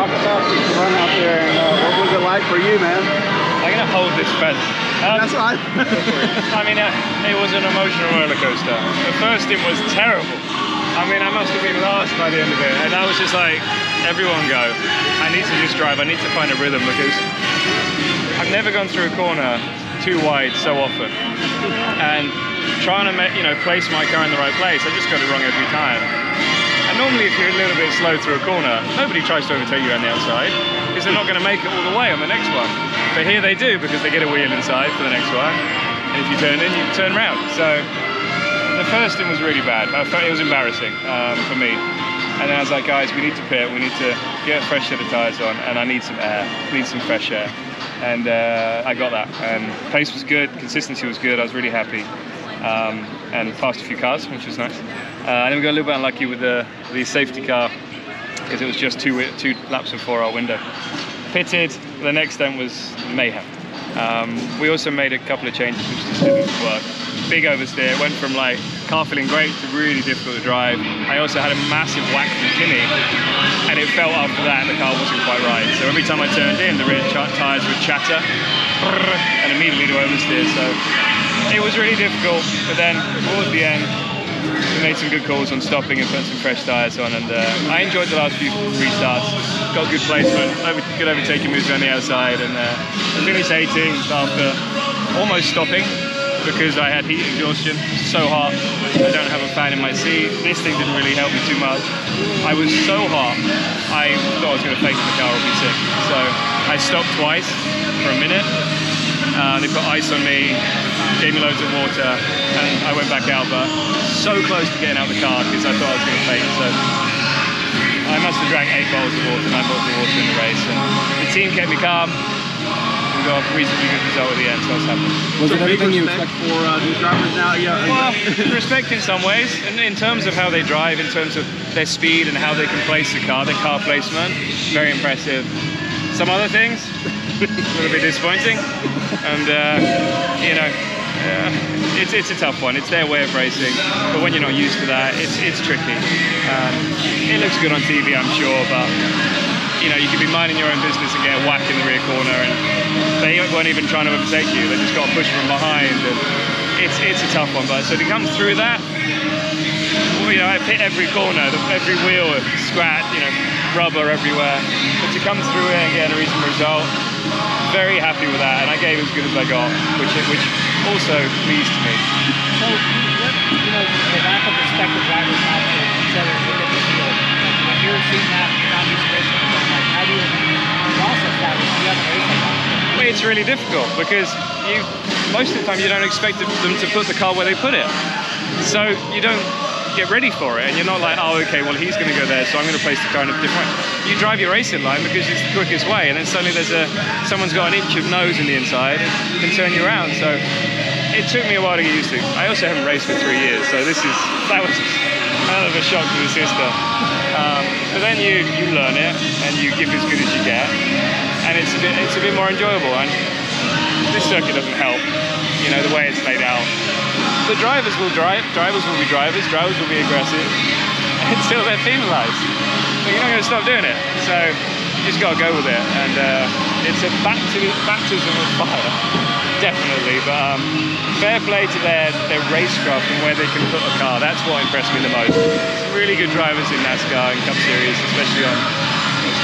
talk about this run out there, and what was it like for you, man? I'm gonna hold this fence. That's right. I mean, it was an emotional roller coaster. The first stint was terrible. I mean, I must have been last by the end of it, and I was just like, everyone go. I need to just drive. I need to find a rhythm because I've never gone through a corner too wide so often, and trying to place my car in the right place, I just got it wrong every time. And normally, if you're a little bit slow through a corner, nobody tries to overtake you on the outside because they're not going to make it all the way on the next one. But here they do because they get a wheel inside for the next one, and if you turn in, you turn round. So the first stint was really bad. It was embarrassing for me. And then I was like, guys, we need to pit. We need to get a fresh set of tyres on, and I need some air, need some fresh air. And I got that. And pace was good, consistency was good. I was really happy, and passed a few cars, which was nice. And then we got a little bit unlucky with the safety car because it was just two laps before our window. Pitted. The next stint was mayhem. We also made a couple of changes which just didn't work. Big oversteer, went from like car feeling great to really difficult to drive. I also had a massive whack from Kinney, and it felt after that the car wasn't quite right. So every time I turned in, the rear tyres would chatter and immediately to oversteer. So it was really difficult, but then towards the end, we made some good calls on stopping and putting some fresh tyres on, and I enjoyed the last few restarts. Got good placement, good overtaking moves around the outside, and I finished 18th after almost stopping because I had heat exhaustion, so hot. I don't have a fan in my seat. This thing didn't really help me too much. I was so hot, I thought I was going to fake the car or be sick. So I stopped twice for a minute. They put ice on me, gave me loads of water, and I went back out, but so close to getting out of the car because I thought I was going to faint. So I must have drank 8 bottles of water, 9 bottles of water in the race, and the team kept me calm. We got a reasonably good result at the end, so I was happy. Was it everything you expect for these drivers now? Yeah. Well, respect in some ways, and in terms of how they drive, in terms of their speed and how they can place the car, their car placement, very impressive. Some other things, a little bit disappointing, and it's a tough one. It's their way of racing, but when you're not used to that, it's tricky. It looks good on TV, I'm sure, but you could be minding your own business and get a whack in the rear corner, and they weren't even trying to overtake you. They just got a push from behind, and it's a tough one. But so to come through that, I hit every corner, every wheel scratch, rubber everywhere. But to come through it and get a reasonable result, very happy with that, and I gave as good as I got, which also pleased me. So, the lack of respect the drivers have for each other within the field, when you're seeing that around these races, how do you process that when you haven't raced like that? Well, it's really difficult because most of the time you don't expect them to put the car where they put it, so you don't get ready for it, and you're not like, oh, okay, well, he's going to go there, so I'm going to place the car in a different way. You drive your racing line because it's the quickest way, and then suddenly someone's got an inch of nose in the inside and can turn you around. So it took me a while to get used to. I also haven't raced for 3 years, so that was kind of a shock to the system. But then you learn it and you give as good as you get, and it's a bit more enjoyable. And this circuit doesn't help, the way it's laid out. The drivers will drive, drivers will be drivers, drivers will be aggressive until they're penalised. But you're not going to stop doing it, so you just got to go with it. And it's a baptism of fire, definitely. But fair play to their racecraft and where they can put a car. That's what impressed me the most. Some really good drivers in NASCAR and Cup Series, especially on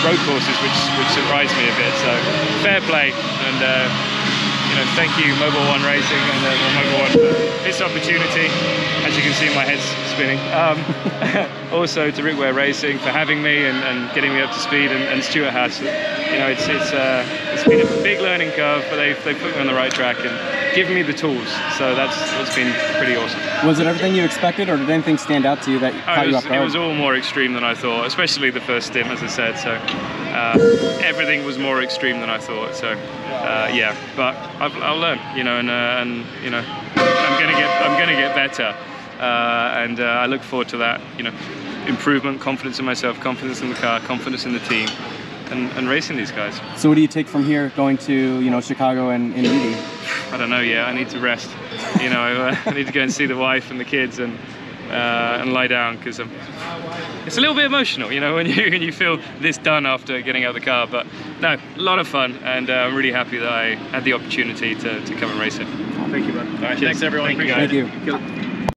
road courses, which surprised me a bit. So fair play, and thank you Mobile One Racing and Mobile One for this opportunity. As you can see, my head's spinning. Also to Ware Racing for having me and getting me up to speed, and Stuart Haas. It's been a big learning curve, but they've put me on the right track and given me the tools. So that's been pretty awesome. Was it everything you expected, or did anything stand out to you that caught you off guard? It was all more extreme than I thought, especially the first stint, as I said. So everything was more extreme than I thought. So yeah, but I'll learn, and I'm gonna get better, and I look forward to that, improvement, confidence in myself, confidence in the car, confidence in the team, and racing these guys. So what do you take from here, going to Chicago and Indy? I don't know yet. I need to rest. I need to go and see the wife and the kids, and and lie down, because it's a little bit emotional, you know, when you feel this done after getting out of the car. But no, a lot of fun, and I'm really happy that I had the opportunity to come and race it. Thank you, bud. All right, thanks everyone. Thank you.